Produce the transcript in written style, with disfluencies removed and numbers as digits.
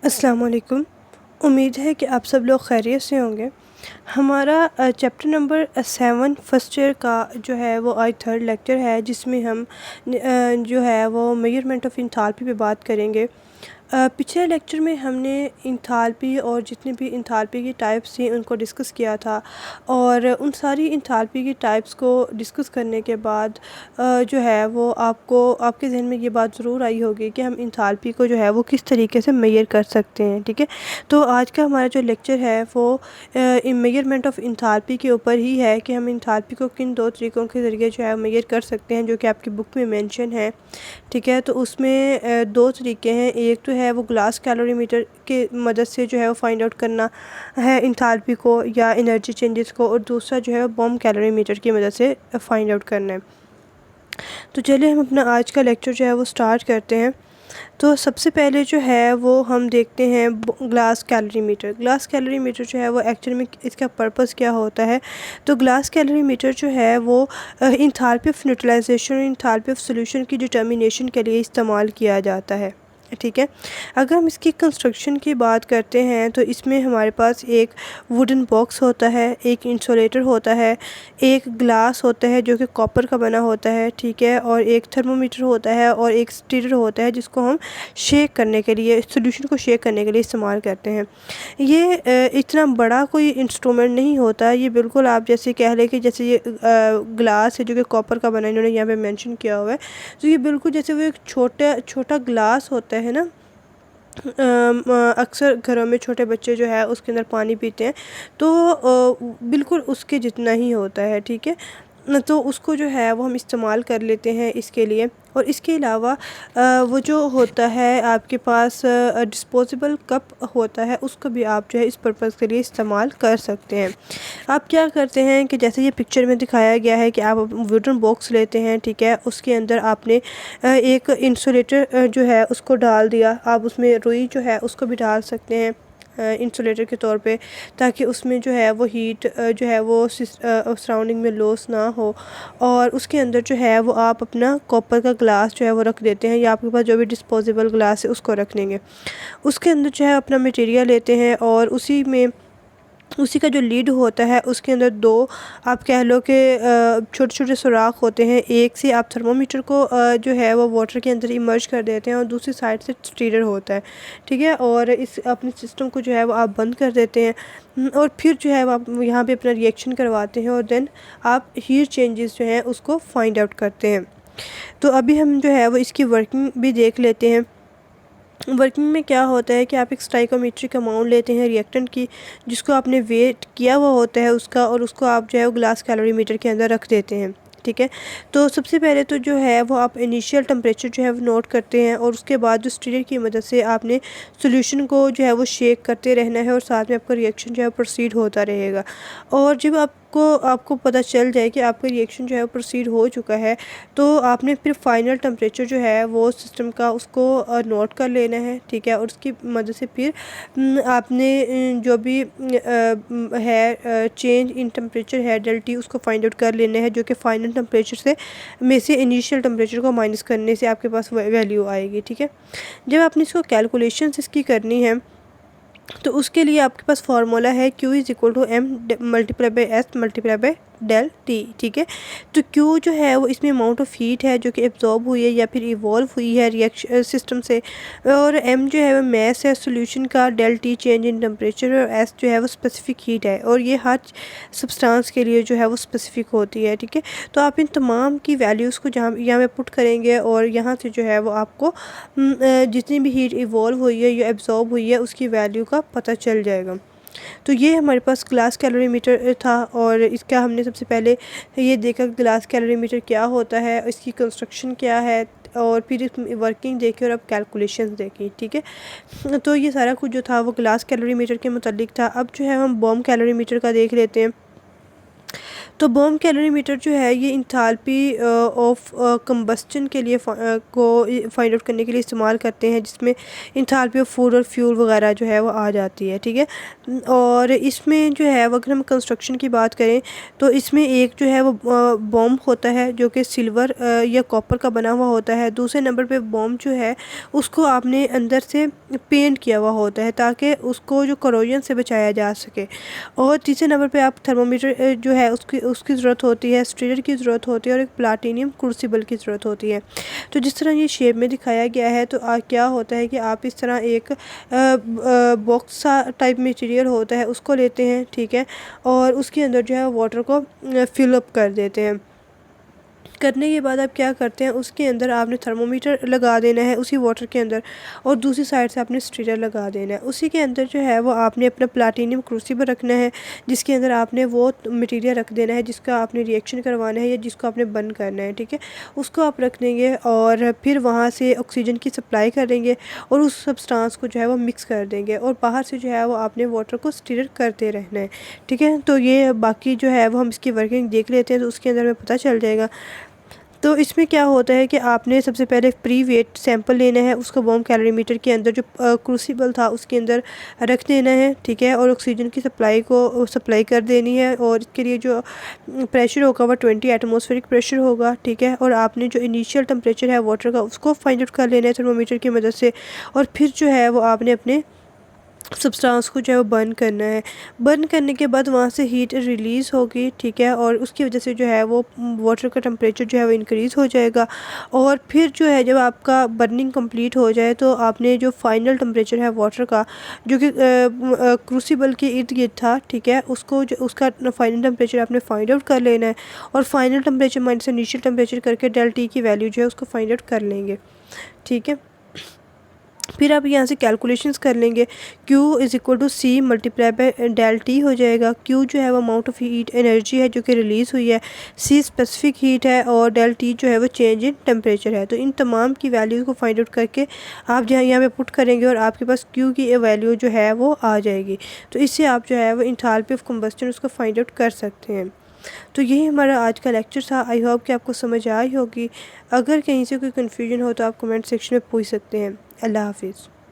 अस्सलाम वालेकुम। उम्मीद है कि आप सब लोग खैरियत से होंगे। हमारा चैप्टर नंबर 7 फर्स्ट ईयर का जो है वो आज थर्ड लेक्चर है, जिसमें हम जो है वो मेजरमेंट ऑफ़ इंथाल्पी पे बात करेंगे। पिछले लेक्चर में हमने इंथाल्पी और जितने भी इंथाल्पी की टाइप्स थी उनको डिस्कस किया था, और उन सारी इंथाल्पी की टाइप्स को डिस्कस करने के बाद जो है वो आपके ज़हन में ये बात ज़रूर आई होगी कि हम इंथाल्पी को जो है वो किस तरीके से मेजर कर सकते हैं। ठीक है, तो आज का हमारा जो लेक्चर है वो मेजरमेंट ऑफ़ इंथाल्पी के ऊपर ही है कि हम इंथाल्पी को किन दो तरीक़ों के ज़रिए जो है मेजर कर सकते हैं, जो कि आपकी बुक में मेंशन है। ठीक है, तो उसमें दो तरीके हैं। एक तो है वो ग्लास कैलोरीमीटर के मदद से जो है वो फाइंड आउट करना है इंथाल्पी को या एनर्जी चेंजेस को, और दूसरा जो है वो बॉम कैलोरीमीटर की मदद से फाइंड आउट करना है। तो चलिए हम अपना आज का लेक्चर जो है वो स्टार्ट करते हैं। तो सबसे पहले जो है वो हम देखते हैं ग्लास कैलोरीमीटर। ग्लास कैलोरीमीटर जो है वो एक्चुअली में इसका पर्पस क्या होता है। तो ग्लास कैलोरीमीटर जो है वो इंथाल्पी ऑफ न्यूट्रलाइजेशन और इंथाल्पी ऑफ सॉल्यूशन की डिटर्मिनेशन के लिए इस्तेमाल किया जाता है। ठीक है, अगर हम इसकी कंस्ट्रक्शन की बात करते हैं तो इसमें हमारे पास एक वुडन बॉक्स होता है, एक इंसुलेटर होता है, एक ग्लास होता है जो कि कॉपर का बना होता है। ठीक है, और एक थर्मोमीटर होता है और एक स्टीरर होता है जिसको हम शेक करने के लिए, सॉल्यूशन को शेक करने के लिए इस्तेमाल करते हैं। ये इतना बड़ा कोई इंस्ट्रूमेंट नहीं होता, ये बिल्कुल आप जैसे कह लें कि जैसे ये ग्लास है जो कि कॉपर का बना है, इन्होंने यहाँ पे मेंशन किया हुआ है। तो ये बिल्कुल जैसे वो एक छोटा छोटा ग्लास होता है ना, अक्सर घरों में छोटे बच्चे जो है उसके अंदर पानी पीते हैं, तो बिल्कुल उसके जितना ही होता है। ठीक है, तो उसको जो है वो हम इस्तेमाल कर लेते हैं इसके लिए। और इसके अलावा वो जो होता है आपके पास डिस्पोजेबल कप होता है, उसको भी आप जो है इस पर्पज़ के लिए इस्तेमाल कर सकते हैं। आप क्या करते हैं कि जैसे ये पिक्चर में दिखाया गया है कि आप वुडन बॉक्स लेते हैं। ठीक है, उसके अंदर आपने एक इंसुलेटर जो है उसको डाल दिया, आप उसमें रुई जो है उसको भी डाल सकते हैं इंसुलेटर के तौर पे, ताकि उसमें जो है वो हीट जो है वो सराउंडिंग में लॉस ना हो। और उसके अंदर जो है वो आप अपना कॉपर का ग्लास जो है वो रख देते हैं, या आपके पास जो भी डिस्पोजेबल ग्लास है उसको रख लेंगे। उसके अंदर जो है अपना मटेरियल लेते हैं और उसी का जो लीड होता है उसके अंदर दो आप कह लो कि छोटे छोटे सुराख होते हैं। एक से आप थर्मोमीटर को जो है वो वाटर के अंदर इमर्ज कर देते हैं और दूसरी साइड से स्टीरर होता है। ठीक है, और इस अपने सिस्टम को जो है वो आप बंद कर देते हैं, और फिर जो है वो आप यहाँ पे अपना रिएक्शन करवाते हैं, और देन आप हीट चेंजेस जो हैं उसको फाइंड आउट करते हैं। तो अभी हम जो है वो इसकी वर्किंग भी देख लेते हैं। वर्किंग में क्या होता है कि आप एक स्टाइकोमेट्रिक अमाउंट लेते हैं रिएक्टेंट की, जिसको आपने वेट किया हुआ होता है उसका, और उसको आप जो है वो ग्लास कैलोरीमीटर के अंदर रख देते हैं। ठीक है, तो सबसे पहले तो जो है वो आप इनिशियल टेम्परेचर जो है वो नोट करते हैं, और उसके बाद जो स्टीरर की मदद से आपने सॉल्यूशन को जो है वो शेक करते रहना है, और साथ में आपका रिएक्शन जो है प्रोसीड होता रहेगा। और जब आपको पता चल जाए कि आपका रिएक्शन जो है वो प्रोसीड हो चुका है, तो आपने फिर फाइनल टेम्परेचर जो है वो सिस्टम का उसको नोट कर लेना है। ठीक है, और उसकी मदद से फिर आपने जो भी है चेंज इन टेम्परेचर है डेल्टी, उसको फाइंड आउट कर लेना है, जो कि फाइनल टेम्परेचर से इनिशियल टेम्परेचर को माइनस करने से आपके पास वैल्यू आएगी। ठीक है, जब आपने इसको कैलकुलेशन इसकी करनी है तो उसके लिए आपके पास फार्मूला है Q is equal to M multiply by S multiply by del T. ठीक है, तो Q जो है वो इसमें अमाउंट ऑफ हीट है जो कि एब्जॉर्ब हुई है या फिर इवॉल्व हुई है रिएक्शन सिस्टम से, और M जो है वो मैस है सॉल्यूशन का, del T change in temperature, और S जो है वो स्पेसिफिक हीट है, और ये हर सब्सटेंस के लिए जो है वो स्पेसिफिक होती है। ठीक है, तो आप इन तमाम की वैल्यूज़ को जहाँ यहाँ पे पुट करेंगे, और यहाँ से जो है वो आपको जितनी भी हीट इवॉल्व हुई है या एब्जॉर्ब हुई है उसकी वैल्यू का पता चल जाएगा। तो ये हमारे पास ग्लास कैलोरीमीटर था, और इसका हमने सबसे पहले ये देखा ग्लास कैलोरीमीटर क्या होता है, इसकी कंस्ट्रक्शन क्या है, और फिर इसमें वर्किंग देखी और अब कैलकुलेशंस देखी। ठीक है, तो ये सारा कुछ जो था वो ग्लास कैलोरीमीटर के मुतालिक था। अब जो है हम बॉम कैलोरीमीटर का देख लेते हैं। तो बॉम कैलोरीमीटर जो है ये इंथाल्पी ऑफ कंबस्टन के लिए को फाइंड आउट करने के लिए इस्तेमाल करते हैं, जिसमें इंथाल्पी ऑफ फूड और फ्यूल वगैरह जो है वो आ जाती है, ठीक है। और इसमें जो है अगर हम कंस्ट्रक्शन की बात करें तो इसमें एक जो है वो बॉम होता है जो कि सिल्वर या कॉपर का बना हुआ होता है। दूसरे नंबर पे बॉम जो है उसको आपने अंदर से पेंट किया हुआ होता है ताकि उसको जो करोजन से बचाया जा सके। और तीसरे नंबर पे आप थर्मामीटर जो है उसकी ज़रूरत होती है, स्ट्रेटर की ज़रूरत होती है और एक प्लाटिनियम क्रूसिबल की ज़रूरत होती है। तो जिस तरह ये शेप में दिखाया गया है तो क्या होता है कि आप इस तरह एक बॉक्स सा टाइप मटेरियल होता है उसको लेते हैं, ठीक है, और उसके अंदर जो है वाटर को फिलअप कर देते हैं। करने के बाद आप क्या करते हैं, उसके अंदर आपने थर्मोमीटर लगा देना है उसी वाटर के अंदर, और दूसरी साइड से आपने स्टीरर लगा देना है। उसी के अंदर जो है वो आपने अपना प्लाटिनियम क्रूसिबल रखना है, जिसके अंदर आपने वो मटेरियल रख देना है जिसका आपने रिएक्शन करवाना है या जिसको आपने बर्न करना है, ठीक है। उसको आप रख देंगे और फिर वहाँ से ऑक्सीजन की सप्लाई करेंगे और उस सब्सटेंस को जो है वो मिक्स कर देंगे और बाहर से जो है वो आपने वाटर को स्टीर करते रहना है, ठीक है। तो ये बाकी जो है वो हम इसकी वर्किंग देख लेते हैं तो उसके अंदर में पता चल जाएगा। तो इसमें क्या होता है कि आपने सबसे पहले प्री वेट सैंपल लेना है, उसको बॉम कैलोरीमीटर के अंदर जो क्रूसिबल था उसके अंदर रख देना है, ठीक है, और ऑक्सीजन की सप्लाई कर देनी है। और इसके लिए जो प्रेशर होगा वो 20 एटमॉस्फेरिक प्रेशर होगा, ठीक है। और आपने जो इनिशियल टेम्परेचर है वाटर का उसको फाइंड आउट कर लेना है थर्मोमीटर की मदद से, और फिर जो है वो आपने अपने सब्सटेंस को जो है वो बर्न करना है। बर्न करने के बाद वहाँ से हीट रिलीज़ होगी, ठीक है, और उसकी वजह से जो है वो वाटर का टेम्परेचर जो है वो इंक्रीज़ हो जाएगा। और फिर जो है जब आपका बर्निंग कंप्लीट हो जाए तो आपने जो फाइनल टेम्परेचर है वाटर का जो कि क्रूसिबल के इर्द गिर्द था, ठीक है, उसको जो उसका फाइनल टेम्परेचर आपने फाइंड आउट कर लेना है और final temperature minus initial temperature करके डेल टी की वैल्यू जो है उसको फाइंड आउट कर लेंगे, ठीक है। फिर आप यहाँ से कैलकुलेशंस कर लेंगे, Q is equal to C multiply by del T हो जाएगा। Q जो है वो अमाउंट ऑफ हीट एनर्जी है जो कि रिलीज़ हुई है, C स्पेसिफिक हीट है और डेल टी जो है वो चेंज इन टेम्परेचर है। तो इन तमाम की वैल्यूज़ को फाइंड आउट करके आप जहाँ यहाँ पे पुट करेंगे और आपके पास Q की वैल्यू जो है वो आ जाएगी। तो इससे आप जो है वो इंथैल्पी ऑफ कंबस्टन उसको फाइंड आउट कर सकते हैं। तो यही हमारा आज का लेक्चर था। आई होप कि आपको समझ आई होगी। अगर कहीं से कोई कन्फ्यूजन हो तो आप कमेंट सेक्शन में पूछ सकते हैं। अल्लाह हाफिज़।